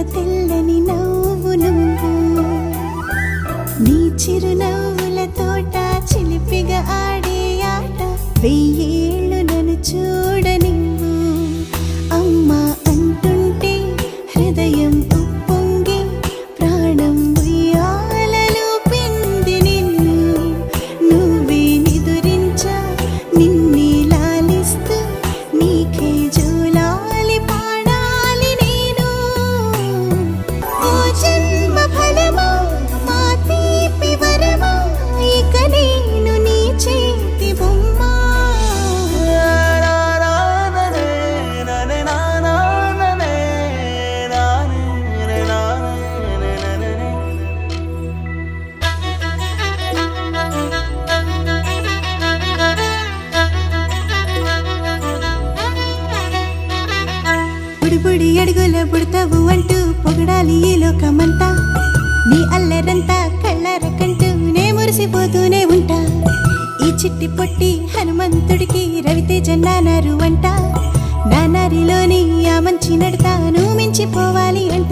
తెల్లని నవ్వు నువ్వు నీ చిరునవ్వుల తోట చిలిపిగా ఆడే ఆట వెయ్యేళ్ళు నన్ను చూడనివ్వు అమ్మా అంటుంటే హృదయం ఉప్పొంగి ప్రాణం ఉయ్యాలలో పిండి నిన్ను నువ్వే నిదురించా నిన్నే లాలిస్తూ నీకే జోలాలి పాడాలి నేను ఓ జన్మ ఫలమా మా తీపి వరమా ఇక నేను నీ చేతి బొమ్మ బుడి అడుగుల బుడతావు అంటూ పొగడాలి ఈ లోకమంతా నీ అల్లరంతా కళ్ళరకంటూ నే మురిసిపోతూనే ఉంటా ఈ చిట్టి పొట్టి హనుమంతుడికి రవితేజ నానారు అంట నానారిలోని ఆ మంచి నడతాను మించిపోవాలి అంట